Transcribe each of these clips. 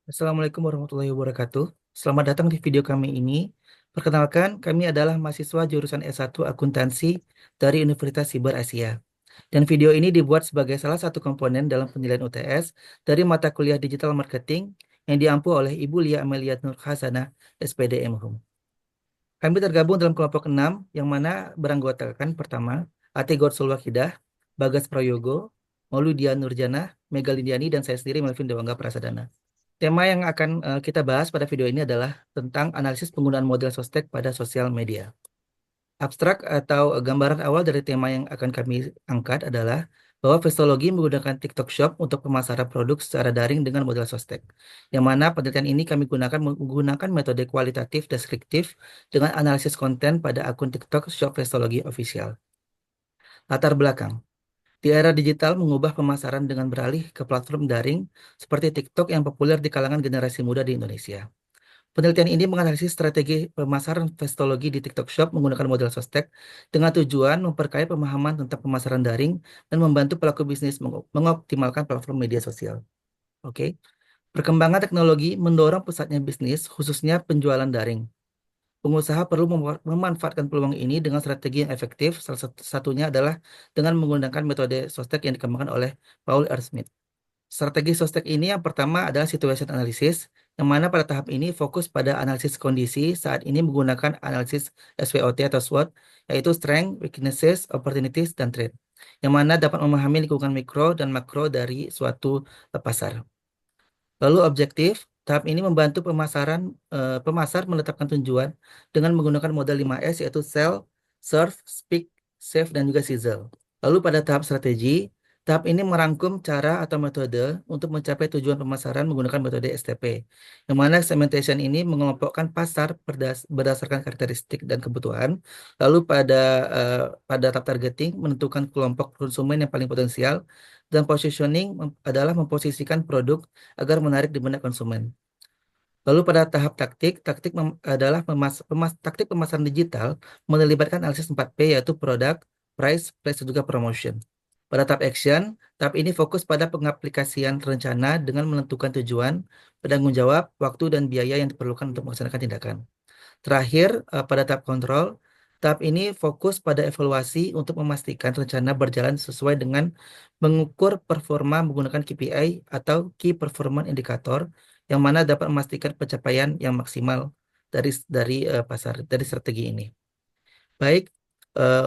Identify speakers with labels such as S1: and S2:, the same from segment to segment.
S1: Assalamualaikum warahmatullahi wabarakatuh. Selamat datang di video kami ini. Perkenalkan, kami adalah mahasiswa jurusan S1 Akuntansi dari Universitas Siber Asia. Dan video ini dibuat sebagai salah satu komponen dalam penilaian UTS dari mata kuliah Digital Marketing yang diampu oleh Ibu Lia Amelia Nur Hasanah, SPD MHUM. Kami tergabung dalam kelompok 6 yang mana beranggotakan pertama, Ate Gorsul Wakidah, Bagas Prayogo, Mauludia Nurjana, Mega Lindiani, dan saya sendiri Melvin Dewangga Prasadana. Tema yang akan kita bahas pada video ini adalah tentang analisis penggunaan model sostek pada sosial media. Abstrak atau gambaran awal dari tema yang akan kami angkat adalah bahwa Vestologi menggunakan TikTok Shop untuk pemasaran produk secara daring dengan model sostek. Yang mana penelitian ini kami gunakan menggunakan metode kualitatif deskriptif dengan analisis konten pada akun TikTok Shop Vestologi Official. Latar belakang. Di era digital mengubah pemasaran dengan beralih ke platform daring seperti TikTok yang populer di kalangan generasi muda di Indonesia. Penelitian ini menganalisis strategi pemasaran Vestologi di TikTok Shop menggunakan model sostek dengan tujuan memperkaya pemahaman tentang pemasaran daring dan membantu pelaku bisnis mengoptimalkan platform media sosial. Oke. Perkembangan teknologi mendorong pesatnya bisnis, khususnya penjualan daring. Pengusaha perlu memanfaatkan peluang ini dengan strategi yang efektif. Salah satunya adalah dengan menggunakan metode sostek yang dikembangkan oleh Paul R. Smith. Strategi sostek ini yang pertama adalah situation analysis, yang mana pada tahap ini fokus pada analisis kondisi saat ini menggunakan analisis SWOT atau SWOT, yaitu Strength, Weaknesses, Opportunities, dan Threat, yang mana dapat memahami lingkungan mikro dan makro dari suatu pasar. Lalu objektif, tahap ini membantu pemasar menetapkan tujuan dengan menggunakan model 5S yaitu Sell, Serve, Speak, Save, dan juga Sizzle. Lalu pada tahap strategi, tahap ini merangkum cara atau metode untuk mencapai tujuan pemasaran menggunakan metode STP, yang mana segmentation ini mengelompokkan pasar berdasarkan karakteristik dan kebutuhan. Lalu pada tahap targeting menentukan kelompok konsumen yang paling potensial, dan positioning adalah memposisikan produk agar menarik di benak konsumen. Lalu pada tahap taktik, adalah taktik pemasaran digital melibatkan analisis 4P yaitu product, price, place, dan juga promotion. Pada tahap action, tahap ini fokus pada pengaplikasian rencana dengan menentukan tujuan, penanggung jawab, waktu, dan biaya yang diperlukan untuk melaksanakan tindakan. Terakhir, pada tahap kontrol, tahap ini fokus pada evaluasi untuk memastikan rencana berjalan sesuai dengan mengukur performa menggunakan KPI atau Key Performance Indicator, yang mana dapat memastikan pencapaian yang maksimal dari strategi ini. Baik,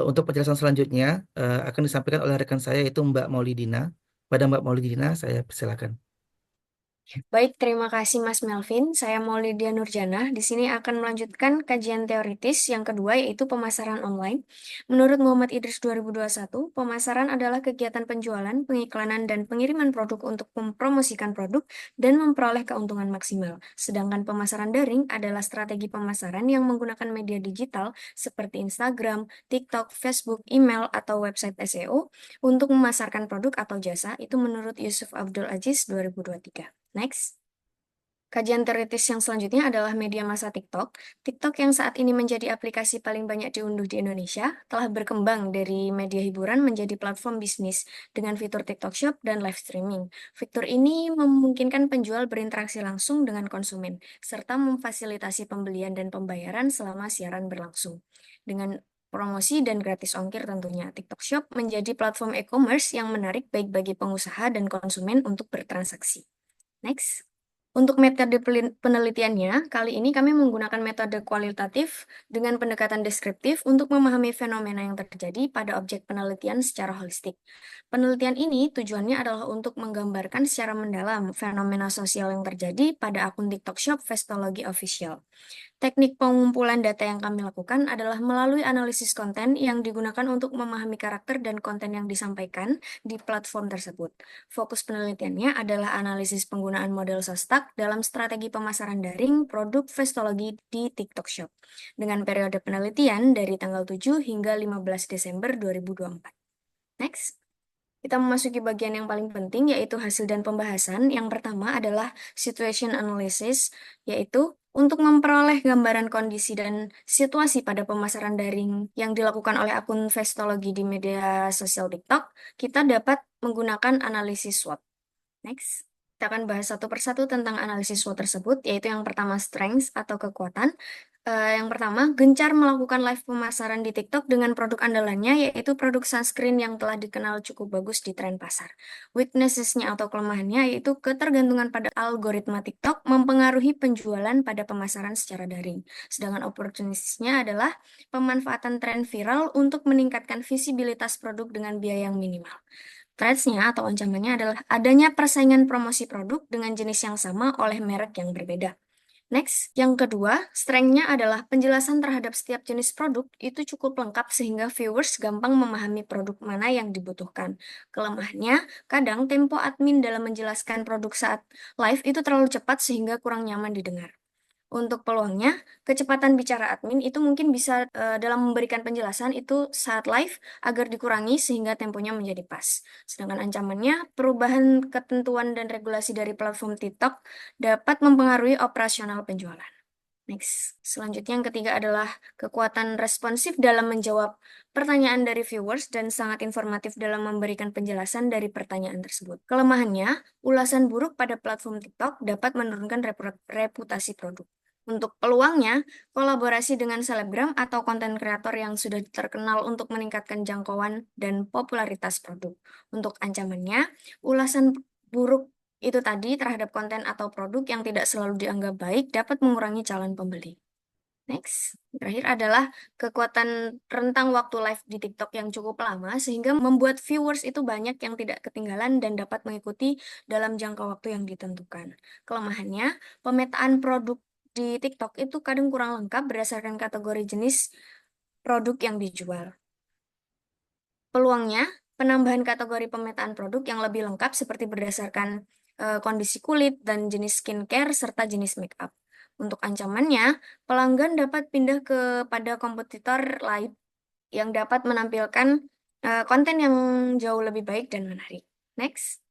S1: untuk penjelasan selanjutnya akan disampaikan oleh rekan saya yaitu Mbak Maulidina. Pada Mbak Maulidina, saya persilakan.
S2: Baik, terima kasih Mas Melvin. Saya Maulidia Nurjana. Di sini akan melanjutkan kajian teoritis yang kedua yaitu pemasaran online. Menurut Muhammad Idris 2021, pemasaran adalah kegiatan penjualan, pengiklanan, dan pengiriman produk untuk mempromosikan produk dan memperoleh keuntungan maksimal. Sedangkan pemasaran daring adalah strategi pemasaran yang menggunakan media digital seperti Instagram, TikTok, Facebook, email, atau website SEO untuk memasarkan produk atau jasa. Itu menurut Yusuf Abdul Aziz 2023. Next. Kajian teoritis yang selanjutnya adalah media massa TikTok. TikTok yang saat ini menjadi aplikasi paling banyak diunduh di Indonesia, telah berkembang dari media hiburan menjadi platform bisnis dengan fitur TikTok Shop dan live streaming. Fitur ini memungkinkan penjual berinteraksi langsung dengan konsumen, serta memfasilitasi pembelian dan pembayaran selama siaran berlangsung. Dengan promosi dan gratis ongkir tentunya, TikTok Shop menjadi platform e-commerce yang menarik baik bagi pengusaha dan konsumen untuk bertransaksi. Next. Untuk metode penelitiannya, kali ini kami menggunakan metode kualitatif dengan pendekatan deskriptif untuk memahami fenomena yang terjadi pada objek penelitian secara holistik. Penelitian ini tujuannya adalah untuk menggambarkan secara mendalam fenomena sosial yang terjadi pada akun TikTok Shop Vestology Official. Teknik pengumpulan data yang kami lakukan adalah melalui analisis konten yang digunakan untuk memahami karakter dan konten yang disampaikan di platform tersebut. Fokus penelitiannya adalah analisis penggunaan model Sostak dalam strategi pemasaran daring produk Vestologi di TikTok Shop dengan periode penelitian dari tanggal 7 hingga 15 Desember 2024. Next. Kita memasuki bagian yang paling penting, yaitu hasil dan pembahasan. Yang pertama adalah situation analysis, yaitu untuk memperoleh gambaran kondisi dan situasi pada pemasaran daring yang dilakukan oleh akun Vestologi di media sosial TikTok, kita dapat menggunakan analisis SWOT. Next. Kita akan bahas satu persatu tentang analisis SWOT tersebut, yaitu yang pertama strengths atau kekuatan. Yang pertama, gencar melakukan live pemasaran di TikTok dengan produk andalannya, yaitu produk sunscreen yang telah dikenal cukup bagus di tren pasar. Weaknesses-nya atau kelemahannya yaitu ketergantungan pada algoritma TikTok mempengaruhi penjualan pada pemasaran secara daring. Sedangkan opportunities-nya adalah pemanfaatan tren viral untuk meningkatkan visibilitas produk dengan biaya yang minimal. Threats-nya atau ancamannya adalah adanya persaingan promosi produk dengan jenis yang sama oleh merek yang berbeda. Next, yang kedua, strength-nya adalah penjelasan terhadap setiap jenis produk itu cukup lengkap sehingga viewers gampang memahami produk mana yang dibutuhkan. Kelemahannya, kadang tempo admin dalam menjelaskan produk saat live itu terlalu cepat sehingga kurang nyaman didengar. Untuk peluangnya, kecepatan bicara admin itu mungkin bisa dalam memberikan penjelasan itu saat live agar dikurangi sehingga temponya menjadi pas. Sedangkan ancamannya, perubahan ketentuan dan regulasi dari platform TikTok dapat mempengaruhi operasional penjualan. Next, selanjutnya yang ketiga adalah kekuatan responsif dalam menjawab pertanyaan dari viewers dan sangat informatif dalam memberikan penjelasan dari pertanyaan tersebut. Kelemahannya, ulasan buruk pada platform TikTok dapat menurunkan reputasi produk. Untuk peluangnya, kolaborasi dengan selebgram atau konten kreator yang sudah terkenal untuk meningkatkan jangkauan dan popularitas produk. Untuk ancamannya, ulasan buruk itu tadi terhadap konten atau produk yang tidak selalu dianggap baik dapat mengurangi calon pembeli. Next, terakhir adalah kekuatan rentang waktu live di TikTok yang cukup lama sehingga membuat viewers itu banyak yang tidak ketinggalan dan dapat mengikuti dalam jangka waktu yang ditentukan. Kelemahannya, pemetaan produk di TikTok itu kadang kurang lengkap berdasarkan kategori jenis produk yang dijual. Peluangnya, penambahan kategori pemetaan produk yang lebih lengkap seperti berdasarkan kondisi kulit dan jenis skincare serta jenis make up. Untuk ancamannya, pelanggan dapat pindah kepada kompetitor lain yang dapat menampilkan konten yang jauh lebih baik dan menarik. Next.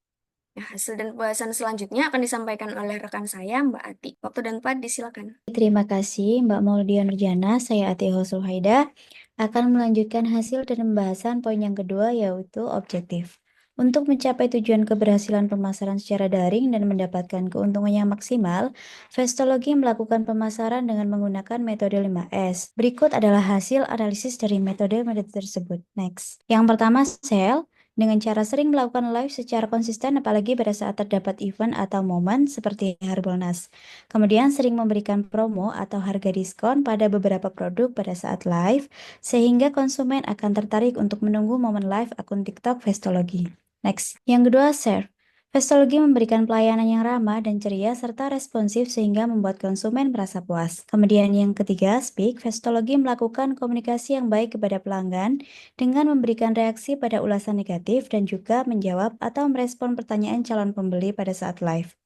S2: Nah, hasil dan pembahasan selanjutnya akan disampaikan oleh rekan saya, Mbak Ati. Waktu dan tempat disilakan.
S3: Terima kasih Mbak Maulidia Nurjana, saya Ati Hosul Haida akan melanjutkan hasil dan pembahasan poin yang kedua yaitu objektif. Untuk mencapai tujuan keberhasilan pemasaran secara daring dan mendapatkan keuntungan yang maksimal, Vestology melakukan pemasaran dengan menggunakan metode 5S. Berikut adalah hasil analisis dari metode-metode tersebut. Next. Yang pertama, sell. Dengan cara sering melakukan live secara konsisten apalagi pada saat terdapat event atau momen seperti Harbolnas. Kemudian sering memberikan promo atau harga diskon pada beberapa produk pada saat live, sehingga konsumen akan tertarik untuk menunggu momen live akun TikTok Vestology. Next, yang kedua, serve. Vestology memberikan pelayanan yang ramah dan ceria serta responsif sehingga membuat konsumen merasa puas. Kemudian yang ketiga, speak. Vestology melakukan komunikasi yang baik kepada pelanggan dengan memberikan reaksi pada ulasan negatif dan juga menjawab atau merespon pertanyaan calon pembeli pada saat live.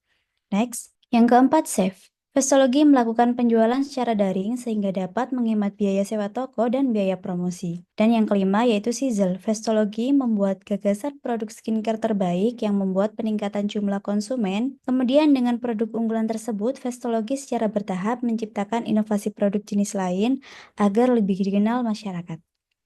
S3: Next, yang keempat, save. Vestology melakukan penjualan secara daring sehingga dapat menghemat biaya sewa toko dan biaya promosi. Dan yang kelima yaitu Sizzle. Vestology membuat gagasan produk skincare terbaik yang membuat peningkatan jumlah konsumen. Kemudian dengan produk unggulan tersebut, Vestology secara bertahap menciptakan inovasi produk jenis lain agar lebih dikenal masyarakat.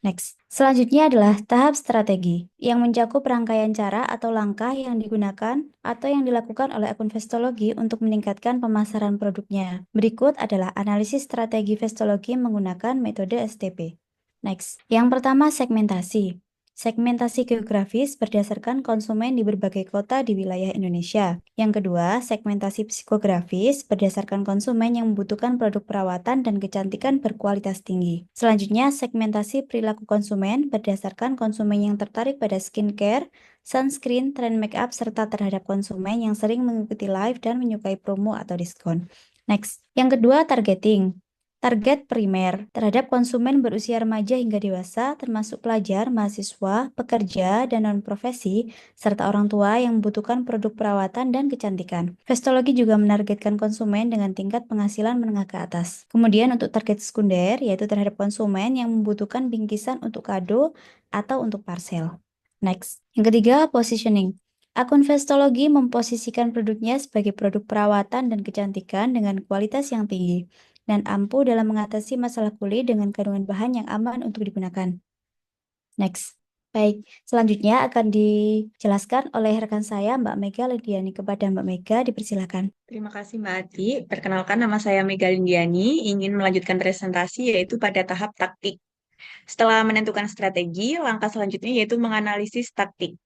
S3: Next. Selanjutnya adalah tahap strategi yang mencakup rangkaian cara atau langkah yang digunakan atau yang dilakukan oleh akun Vestology untuk meningkatkan pemasaran produknya. Berikut adalah analisis strategi Vestology menggunakan metode STP. Next. Yang pertama, segmentasi. Segmentasi geografis berdasarkan konsumen di berbagai kota di wilayah Indonesia. Yang kedua, segmentasi psikografis berdasarkan konsumen yang membutuhkan produk perawatan dan kecantikan berkualitas tinggi. Selanjutnya, segmentasi perilaku konsumen berdasarkan konsumen yang tertarik pada skincare, sunscreen, tren makeup, serta terhadap konsumen yang sering mengikuti live dan menyukai promo atau diskon. Next, yang kedua, targeting. Target primer terhadap konsumen berusia remaja hingga dewasa, termasuk pelajar, mahasiswa, pekerja, dan non-profesi, serta orang tua yang membutuhkan produk perawatan dan kecantikan. Vestology juga menargetkan konsumen dengan tingkat penghasilan menengah ke atas. Kemudian untuk target sekunder, yaitu terhadap konsumen yang membutuhkan bingkisan untuk kado atau untuk parcel. Next. Yang ketiga, positioning. Akun Vestology memposisikan produknya sebagai produk perawatan dan kecantikan dengan kualitas yang tinggi dan ampuh dalam mengatasi masalah kulit dengan kandungan bahan yang aman untuk digunakan. Next, Baik, selanjutnya akan dijelaskan oleh rekan saya Mbak Mega Lidiani. Kepada Mbak Mega dipersilakan.
S4: Terima kasih Mbak Ati. Perkenalkan nama saya Mega Lindiani, ingin melanjutkan presentasi yaitu pada tahap taktik. Setelah menentukan strategi, langkah selanjutnya yaitu menganalisis taktik.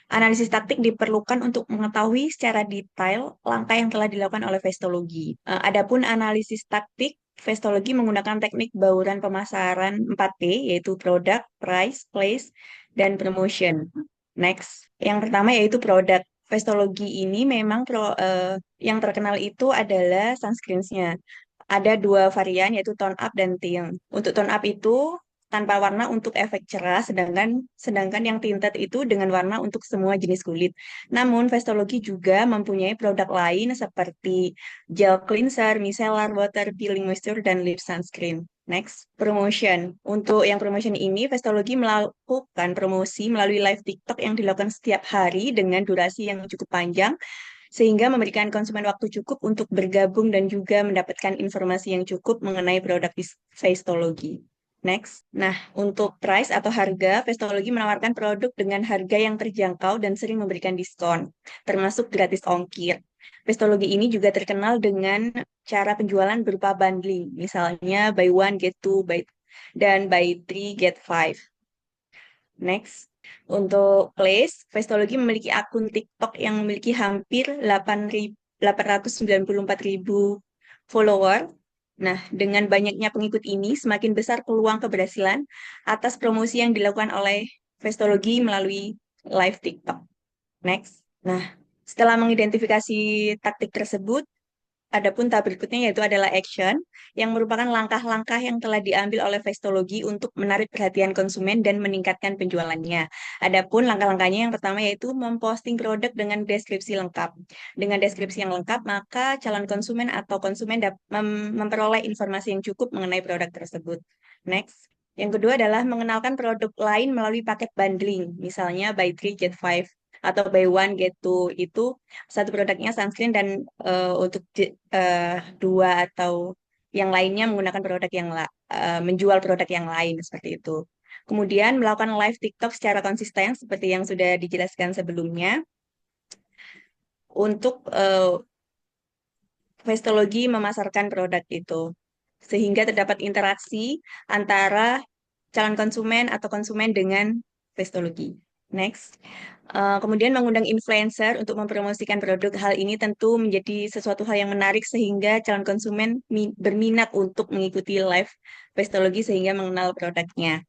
S4: Analisis taktik diperlukan untuk mengetahui secara detail langkah yang telah dilakukan oleh Vestologi. Adapun analisis taktik, Vestologi menggunakan teknik bauran pemasaran 4P, yaitu Product, Price, Place, dan Promotion. Next, yang pertama yaitu produk. Vestologi ini memang yang terkenal itu adalah sunscreens-nya. Ada dua varian yaitu tone up dan tint. Untuk tone up itu tanpa warna untuk efek cerah, sedangkan yang tinted itu dengan warna untuk semua jenis kulit. Namun, Vestologi juga mempunyai produk lain seperti gel cleanser, micellar water, peeling moisture, dan lip sunscreen. Next, promotion. Untuk yang promotion ini, Vestologi melakukan promosi melalui live TikTok yang dilakukan setiap hari dengan durasi yang cukup panjang, sehingga memberikan konsumen waktu cukup untuk bergabung dan juga mendapatkan informasi yang cukup mengenai produk Vestologi. Next, nah untuk price atau harga, Vestologi menawarkan produk dengan harga yang terjangkau dan sering memberikan diskon, termasuk gratis ongkir. Vestologi ini juga terkenal dengan cara penjualan berupa bundling, misalnya buy one get two, dan buy three get five. Next, untuk Place, Vestologi memiliki akun TikTok yang memiliki hampir 894.000 follower. Nah, dengan banyaknya pengikut ini, semakin besar peluang keberhasilan atas promosi yang dilakukan oleh Vestologi melalui live TikTok. Next. Nah, setelah mengidentifikasi taktik tersebut, adapun tahap berikutnya yaitu adalah action, yang merupakan langkah-langkah yang telah diambil oleh Vestologi untuk menarik perhatian konsumen dan meningkatkan penjualannya. Adapun langkah-langkahnya yang pertama yaitu memposting produk dengan deskripsi lengkap. Dengan deskripsi yang lengkap, maka calon konsumen atau konsumen dapat memperoleh informasi yang cukup mengenai produk tersebut. Next. Yang kedua adalah mengenalkan produk lain melalui paket bundling, misalnya buy 3 get 5 atau buy one get two. Itu satu produknya sunscreen dan untuk dua atau yang lainnya menggunakan produk yang menjual produk yang lain seperti itu. Kemudian melakukan live TikTok secara konsisten seperti yang sudah dijelaskan sebelumnya untuk Vestologi memasarkan produk itu sehingga terdapat interaksi antara calon konsumen atau konsumen dengan Vestologi. Next. Kemudian mengundang influencer untuk mempromosikan produk. Hal ini tentu menjadi sesuatu hal yang menarik sehingga calon konsumen berminat untuk mengikuti live Vestologi sehingga mengenal produknya.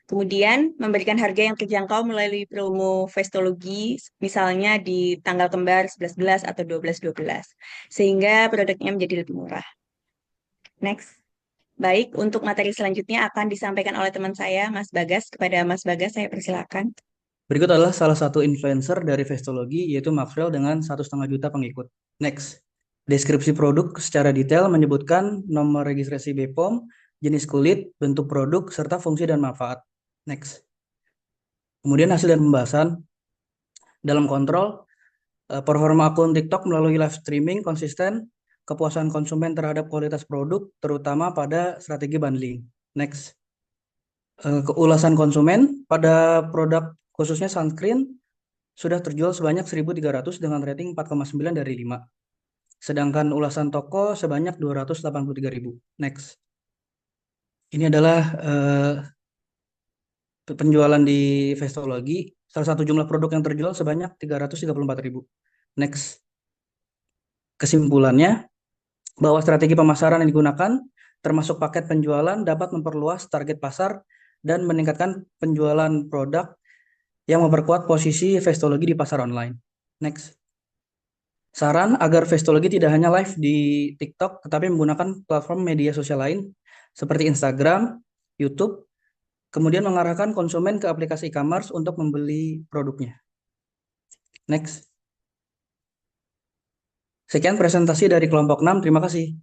S4: Kemudian memberikan harga yang terjangkau melalui promo Vestologi, misalnya di tanggal kembar 11-11 atau 12-12, sehingga produknya menjadi lebih murah. Next. Baik, untuk materi selanjutnya akan disampaikan oleh teman saya, Mas Bagas. Kepada Mas Bagas, saya persilakan.
S1: Berikut adalah salah satu influencer dari Vestologi, yaitu Maxwell dengan 1,5 juta pengikut. Next. Deskripsi produk secara detail menyebutkan nomor registrasi BPOM, jenis kulit, bentuk produk, serta fungsi dan manfaat. Next. Kemudian hasil dan pembahasan. Dalam kontrol, performa akun TikTok melalui live streaming konsisten, kepuasan konsumen terhadap kualitas produk, terutama pada strategi bundling. Next. Keulasan konsumen pada produk khususnya sunscreen sudah terjual sebanyak 1.300 dengan rating 4,9 dari 5. Sedangkan ulasan toko sebanyak 283.000. Next. Ini adalah penjualan di Vestologi. Salah satu jumlah produk yang terjual sebanyak 334.000. Next. Kesimpulannya, bahwa strategi pemasaran yang digunakan, termasuk paket penjualan, dapat memperluas target pasar dan meningkatkan penjualan produk yang memperkuat posisi Vestologi di pasar online. Next. Saran agar Vestologi tidak hanya live di TikTok, tetapi menggunakan platform media sosial lain seperti Instagram, YouTube, kemudian mengarahkan konsumen ke aplikasi e-commerce untuk membeli produknya. Next. Sekian presentasi dari kelompok 6. Terima kasih.